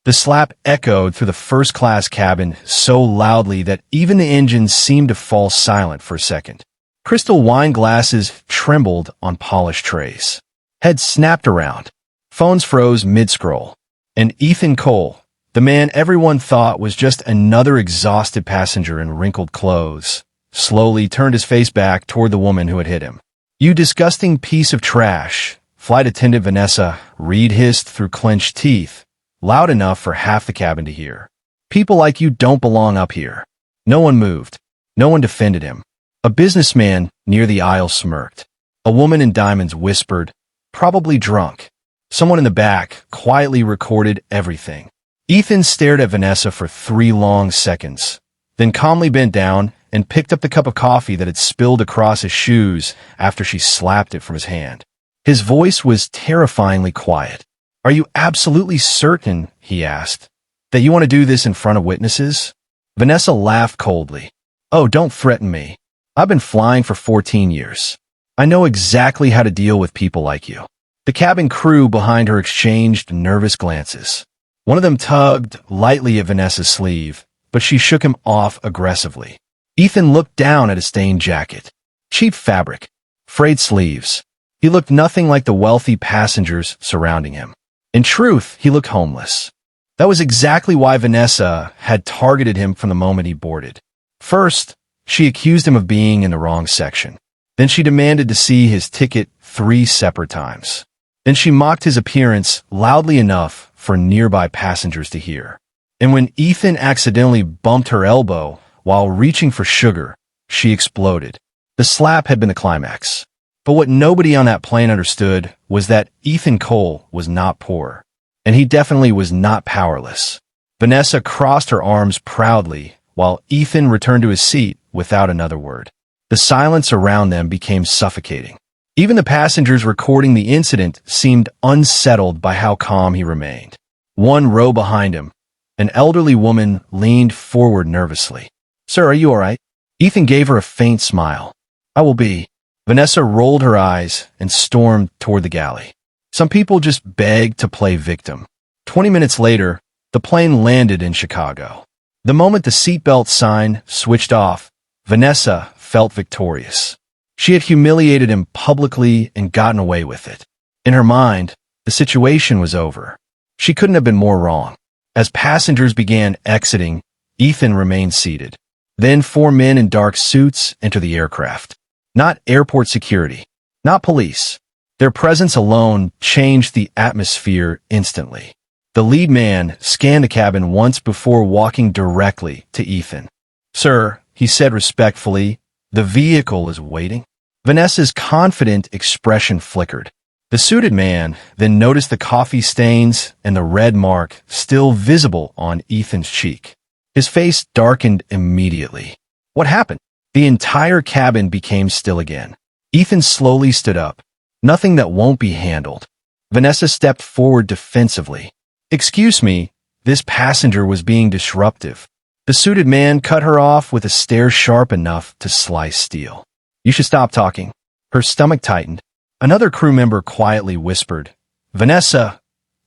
The slap echoed through the first-class cabin so loudly that even the engines seemed to fall silent for a second. Crystal wine glasses trembled on polished trays. Heads snapped around. Phones froze mid-scroll. And Ethan Cole, the man everyone thought was just another exhausted passenger in wrinkled clothes, slowly turned his face back toward the woman who had hit him. "You disgusting piece of trash," Flight Attendant Vanessa Reed hissed through clenched teeth, loud enough for half the cabin to hear. "People like you don't belong up here." No one moved. No one defended him. A businessman near the aisle smirked. A woman in diamonds whispered, "Probably drunk." Someone in the back quietly recorded everything. Ethan stared at Vanessa for 3 long seconds, then calmly bent down and picked up the cup of coffee that had spilled across his shoes after she slapped it from his hand. His voice was terrifyingly quiet. "Are you absolutely certain," he asked, "that you want to do this in front of witnesses?" Vanessa laughed coldly. "Oh, don't threaten me. I've been flying for 14 years. I know exactly how to deal with people like you." The cabin crew behind her exchanged nervous glances. One of them tugged lightly at Vanessa's sleeve, but she shook him off aggressively. Ethan looked down at his stained jacket. Cheap fabric. Frayed sleeves. He looked nothing like the wealthy passengers surrounding him. In truth, he looked homeless. That was exactly why Vanessa had targeted him from the moment he boarded. First, she accused him of being in the wrong section. Then she demanded to see his ticket 3 separate times. Then she mocked his appearance loudly enough for nearby passengers to hear. And when Ethan accidentally bumped her elbow while reaching for sugar, she exploded. The slap had been the climax. But what nobody on that plane understood was that Ethan Cole was not poor. And he definitely was not powerless. Vanessa crossed her arms proudly while Ethan returned to his seat without another word. The silence around them became suffocating. Even the passengers recording the incident seemed unsettled by how calm he remained. One row behind him, an elderly woman leaned forward nervously. "Sir, are you all right?" Ethan gave her a faint smile. "I will be." Vanessa rolled her eyes and stormed toward the galley. Some people just begged to play victim. 20 minutes later, the plane landed in Chicago. The moment the seatbelt sign switched off, Vanessa felt victorious. She had humiliated him publicly and gotten away with it. In her mind, the situation was over. She couldn't have been more wrong. As passengers began exiting, Ethan remained seated. Then 4 men in dark suits entered the aircraft. Not airport security, not police. Their presence alone changed the atmosphere instantly. The lead man scanned the cabin once before walking directly to Ethan. "Sir," he said respectfully, "the vehicle is waiting." Vanessa's confident expression flickered. The suited man then noticed the coffee stains and the red mark still visible on Ethan's cheek. His face darkened immediately. What happened? The entire cabin became still again. Ethan slowly stood up. "Nothing that won't be handled." Vanessa stepped forward defensively. "Excuse me, this passenger was being disruptive." The suited man cut her off with a stare sharp enough to slice steel. "You should stop talking." Her stomach tightened. Another crew member quietly whispered, "Vanessa,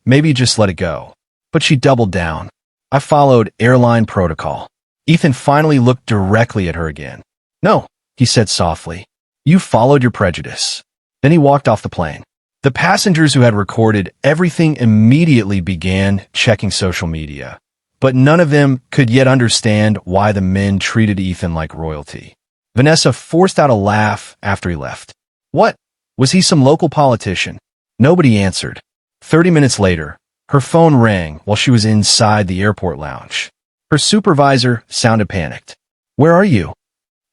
maybe just let it go." But she doubled down. "I followed airline protocol." Ethan finally looked directly at her again. "No," he said softly. "You followed your prejudice." Then he walked off the plane. The passengers who had recorded everything immediately began checking social media. But none of them could yet understand why the men treated Ethan like royalty. Vanessa forced out a laugh after he left. What? Was he some local politician? Nobody answered. 30 minutes later, her phone rang while she was inside the airport lounge. Her supervisor sounded panicked. "Where are you?"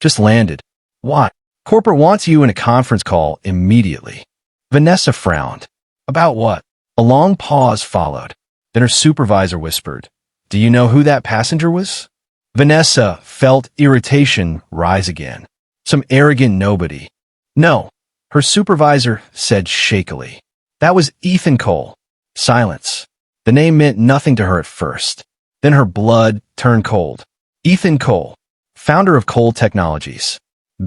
"Just landed." "Why?" "Corporate wants you in a conference call immediately." Vanessa frowned. "About what?" A long pause followed. Then her supervisor whispered, "Do you know who that passenger was?" Vanessa felt irritation rise again. Some arrogant nobody. "No," her supervisor said shakily. "That was Ethan Cole." Silence. The name meant nothing to her at first. Then her blood turned cold. Ethan Cole, founder of Cole Technologies.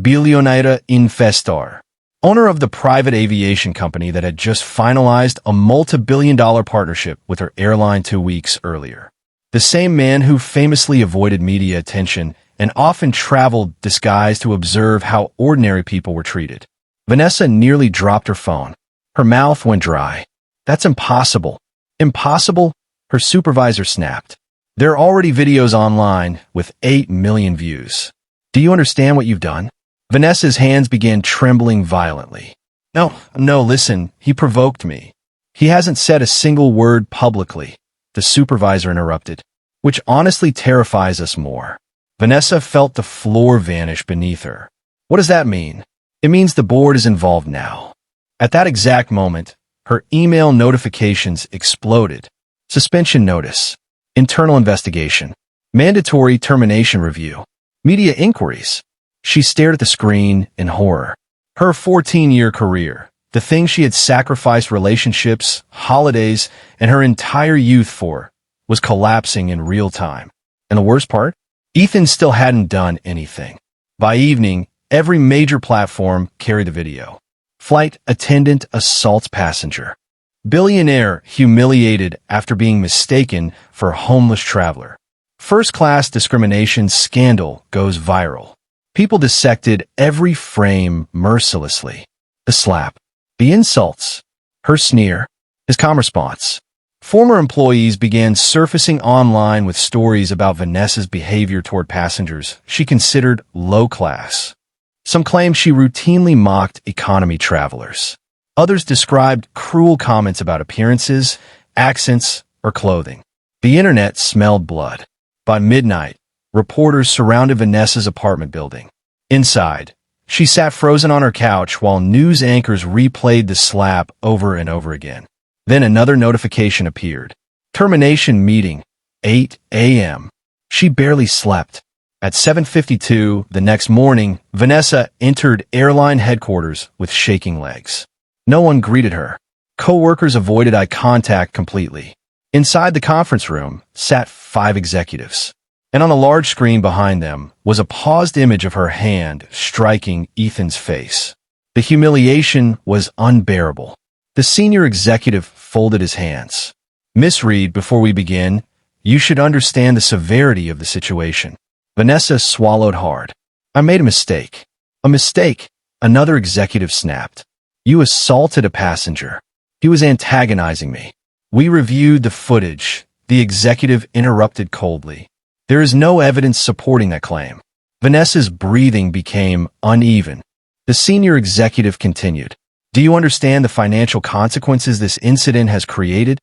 Billionaire investor. owner of the private aviation company that had just finalized a multi-billion-dollar partnership with her airline 2 weeks earlier. The same man who famously avoided media attention and often traveled disguised to observe how ordinary people were treated. Vanessa nearly dropped her phone. Her mouth went dry. That's impossible. Impossible? Her supervisor snapped. There are already videos online with 8 million views. Do you understand what you've done? Vanessa's hands began trembling violently. No, listen, he provoked me. He hasn't said a single word publicly, the supervisor interrupted, which honestly terrifies us more. Vanessa felt the floor vanish beneath her. What does that mean? It means the board is involved now. At that exact moment, her email notifications exploded. Suspension notice, internal investigation, mandatory termination review, media inquiries. She stared at the screen in horror. Her 14-year career, the thing she had sacrificed relationships, holidays, and her entire youth for, was collapsing in real time. And the worst part? Ethan still hadn't done anything. By evening, every major platform carried the video. Flight attendant assaults passenger. Billionaire humiliated after being mistaken for a homeless traveler. First-class discrimination scandal goes viral. People dissected every frame mercilessly. The slap, the insults, her sneer, his calm response. Former employees began surfacing online with stories about Vanessa's behavior toward passengers she considered low-class. Some claimed she routinely mocked economy travelers. Others described cruel comments about appearances, accents, or clothing. The internet smelled blood. By midnight, reporters surrounded Vanessa's apartment building. Inside, she sat frozen on her couch while news anchors replayed the slap over and over again. Then another notification appeared. Termination meeting, 8 a.m. She barely slept. At 7:52 the next morning, Vanessa entered airline headquarters with shaking legs. No one greeted her. Co-workers avoided eye contact completely. Inside the conference room sat 5 executives. And on the large screen behind them was a paused image of her hand striking Ethan's face. The humiliation was unbearable. The senior executive folded his hands. Miss Reed, before we begin, you should understand the severity of the situation. Vanessa swallowed hard. I made a mistake. A mistake, another executive snapped. You assaulted a passenger. He was antagonizing me. We reviewed the footage. The executive interrupted coldly. There is no evidence supporting that claim. Vanessa's breathing became uneven. The senior executive continued. Do you understand the financial consequences this incident has created?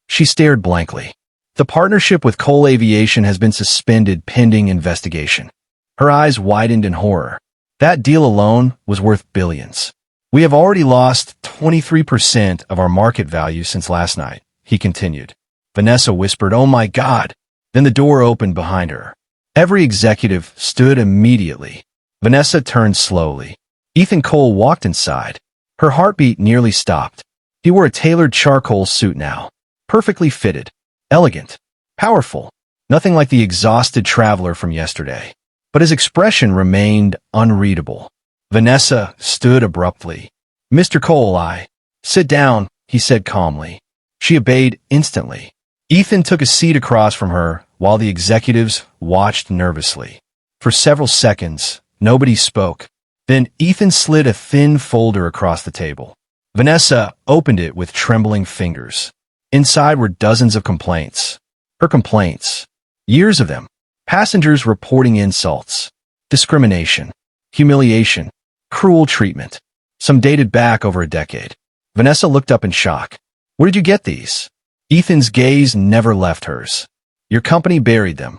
She stared blankly. The partnership with Cole Aviation has been suspended pending investigation. Her eyes widened in horror. That deal alone was worth billions. We have already lost 23% of our market value since last night, he continued. Vanessa whispered, "Oh my God." Then the door opened behind her. Every executive stood immediately. Vanessa turned slowly. Ethan Cole walked inside. Her heartbeat nearly stopped. He wore a tailored charcoal suit now. Perfectly fitted. Elegant. Powerful. Nothing like the exhausted traveler from yesterday. But his expression remained unreadable. Vanessa stood abruptly. "Mr. Cole, Sit down," he said calmly. She obeyed instantly. Ethan took a seat across from her while the executives watched nervously. For several seconds, nobody spoke. Then Ethan slid a thin folder across the table. Vanessa opened it with trembling fingers. Inside were dozens of complaints. Her complaints. Years of them. Passengers reporting insults, discrimination, humiliation, cruel treatment. Some dated back over a decade. Vanessa looked up in shock. "Where did you get these?" Ethan's gaze never left hers. "Your company buried them."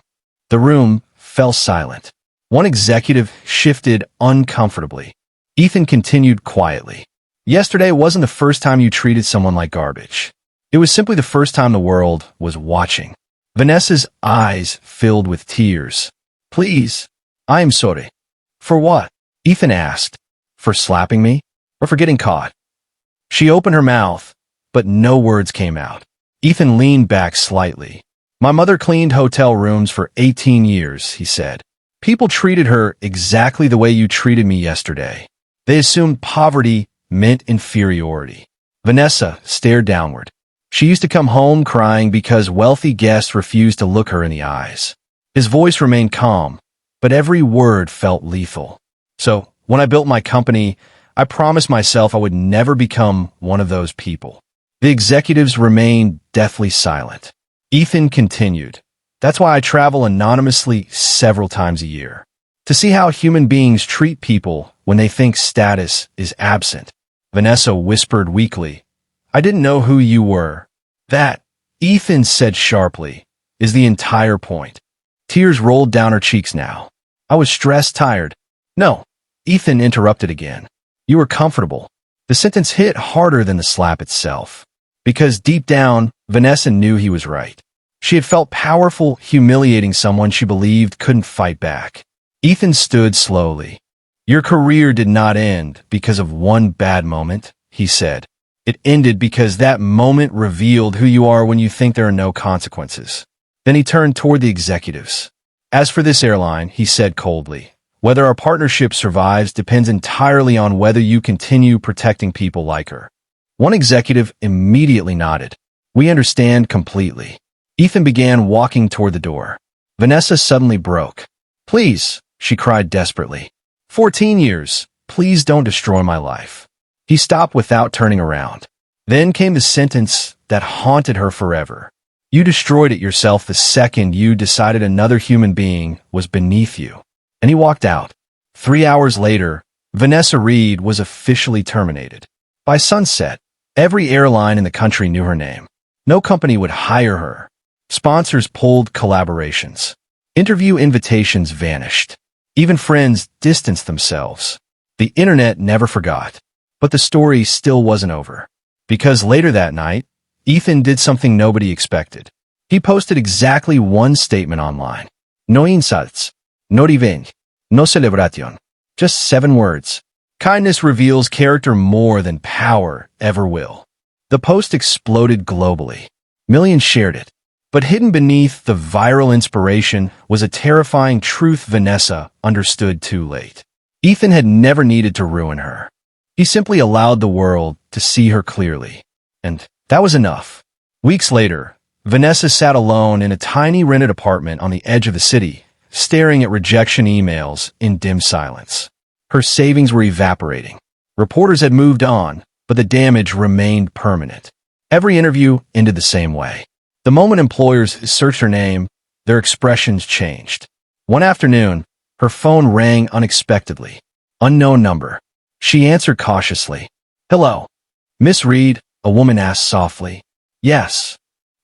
The room fell silent. One executive shifted uncomfortably. Ethan continued quietly. "Yesterday wasn't the first time you treated someone like garbage. It was simply the first time the world was watching." Vanessa's eyes filled with tears. "Please, I am sorry." "For what?" Ethan asked. "For slapping me? Or for getting caught?" She opened her mouth, but no words came out. Ethan leaned back slightly. "My mother cleaned hotel rooms for 18 years, he said. "People treated her exactly the way you treated me yesterday. They assumed poverty meant inferiority. Vanessa stared downward. She used to come home crying because wealthy guests refused to look her in the eyes. His voice remained calm, but every word felt lethal. So, when I built my company, I promised myself I would never become one of those people. The executives remained deathly silent. Ethan continued. That's why I travel anonymously several times a year. To see how human beings treat people when they think status is absent. Vanessa whispered weakly. I didn't know who you were. That, Ethan said sharply, is the entire point. Tears rolled down her cheeks now. I was stressed, tired. No, Ethan interrupted again. You were comfortable. The sentence hit harder than the slap itself. Because deep down, Vanessa knew he was right. She had felt powerful, humiliating someone she believed couldn't fight back. Ethan stood slowly. Your career did not end because of one bad moment, he said. It ended because that moment revealed who you are when you think there are no consequences. Then he turned toward the executives. As for this airline, he said coldly, whether our partnership survives depends entirely on whether you continue protecting people like her. One executive immediately nodded. We understand completely. Ethan began walking toward the door. Vanessa suddenly broke. Please, she cried desperately. 14 years. Please don't destroy my life. He stopped without turning around. Then came the sentence that haunted her forever. You destroyed it yourself the second you decided another human being was beneath you. And he walked out. 3 hours later, Vanessa Reed was officially terminated. By sunset, every airline in the country knew her name. No company would hire her. Sponsors pulled collaborations. Interview invitations vanished. Even friends distanced themselves. The internet never forgot. But the story still wasn't over. Because later that night, Ethan did something nobody expected. He posted exactly one statement online. No insults. No revenge. No celebration. Just 7 words. Kindness reveals character more than power ever will. The post exploded globally. Millions shared it. But hidden beneath the viral inspiration was a terrifying truth Vanessa understood too late. Ethan had never needed to ruin her. He simply allowed the world to see her clearly. And that was enough. Weeks later, Vanessa sat alone in a tiny rented apartment on the edge of the city, staring at rejection emails in dim silence. Her savings were evaporating. Reporters had moved on, but the damage remained permanent. Every interview ended the same way. The moment employers searched her name, their expressions changed. One afternoon, her phone rang unexpectedly. Unknown number. She answered cautiously. Hello. Miss Reed, a woman asked softly. Yes.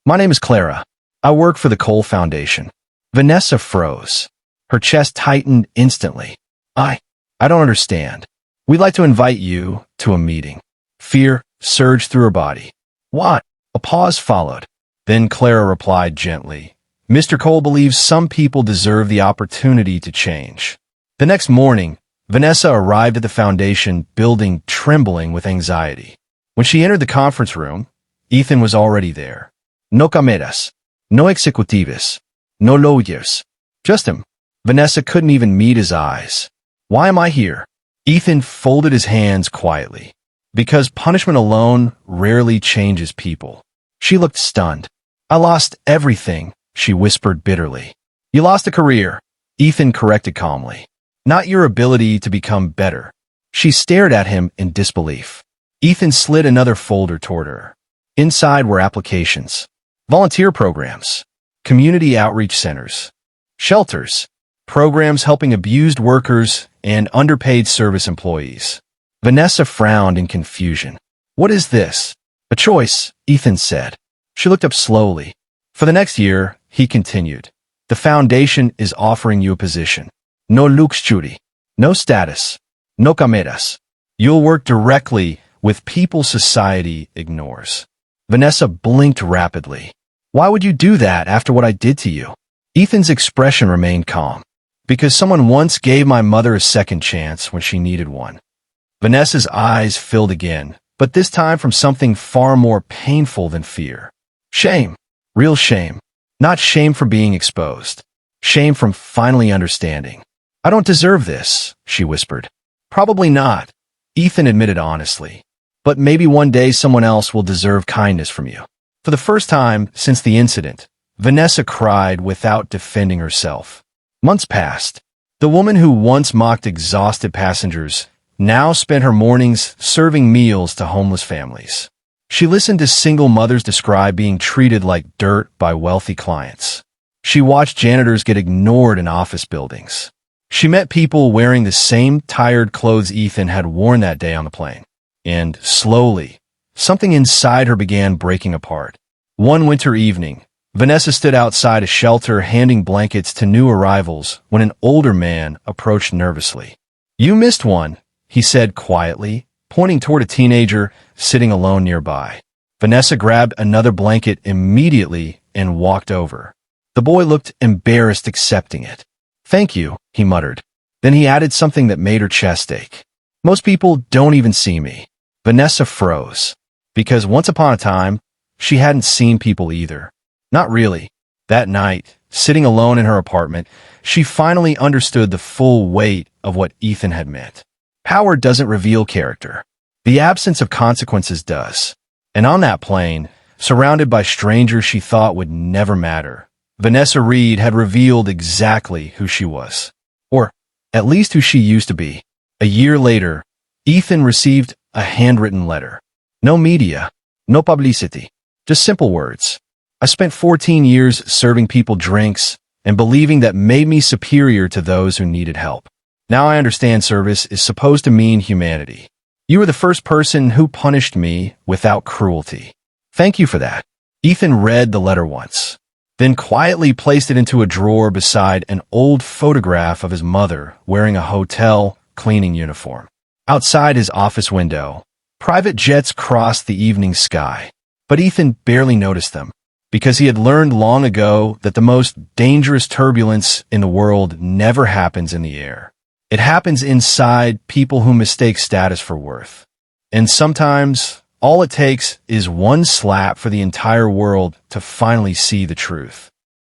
My name is Clara. I work for the Cole Foundation. Vanessa froze. Her chest tightened instantly. I don't understand. We'd like to invite you to a meeting. Fear surged through her body. What? A pause followed. Then Clara replied gently. Mr. Cole believes some people deserve the opportunity to change. The next morning, Vanessa arrived at the foundation building trembling with anxiety. When she entered the conference room, Ethan was already there. No cameras, no executives, no lawyers. Just him. Vanessa couldn't even meet his eyes. Why am I here? Ethan folded his hands quietly. Because punishment alone rarely changes people. She looked stunned. I lost everything, she whispered bitterly. You lost a career, Ethan corrected calmly. Not your ability to become better. She stared at him in disbelief. Ethan slid another folder toward her. Inside were applications, volunteer programs, community outreach centers, shelters, programs helping abused workers and underpaid service employees. Vanessa frowned in confusion. What is this? A choice, Ethan said. She looked up slowly. For the next year, he continued. The foundation is offering you a position. No luxury, no status, no cameras. You'll work directly with people society ignores. Vanessa blinked rapidly. Why would you do that after what I did to you? Ethan's expression remained calm. Because someone once gave my mother a second chance when she needed one. Vanessa's eyes filled again, but this time from something far more painful than fear. Shame. Real shame. Not shame from being exposed. Shame from finally understanding. I don't deserve this, she whispered. Probably not, Ethan admitted honestly. But maybe one day someone else will deserve kindness from you. For the first time since the incident, Vanessa cried without defending herself. Months passed. The woman who once mocked exhausted passengers now spent her mornings serving meals to homeless families. She listened to single mothers describe being treated like dirt by wealthy clients. She watched janitors get ignored in office buildings. She met people wearing the same tired clothes Ethan had worn that day on the plane. And, slowly, something inside her began breaking apart. One winter evening, Vanessa stood outside a shelter handing blankets to new arrivals when an older man approached nervously. "You missed one," he said quietly, pointing toward a teenager sitting alone nearby. Vanessa grabbed another blanket immediately and walked over. The boy looked embarrassed accepting it. "Thank you," he muttered. Then he added something that made her chest ache. "Most people don't even see me." Vanessa froze, because once upon a time, she hadn't seen people either. Not really. That night, sitting alone in her apartment, she finally understood the full weight of what Ethan had meant. Power doesn't reveal character. The absence of consequences does. And on that plane, surrounded by strangers she thought would never matter, Vanessa Reed had revealed exactly who she was. Or, at least who she used to be. A year later, Ethan received a handwritten letter. No media, no publicity, just simple words. "I spent 14 years serving people drinks and believing that made me superior to those who needed help. Now I understand service is supposed to mean humanity. You were the first person who punished me without cruelty. Thank you for that." Ethan read the letter once, then quietly placed it into a drawer beside an old photograph of his mother wearing a hotel cleaning uniform. Outside his office window, private jets crossed the evening sky, but Ethan barely noticed them, because he had learned long ago that the most dangerous turbulence in the world never happens in the air. It happens inside people who mistake status for worth. And sometimes, all it takes is one slap for the entire world to finally see the truth.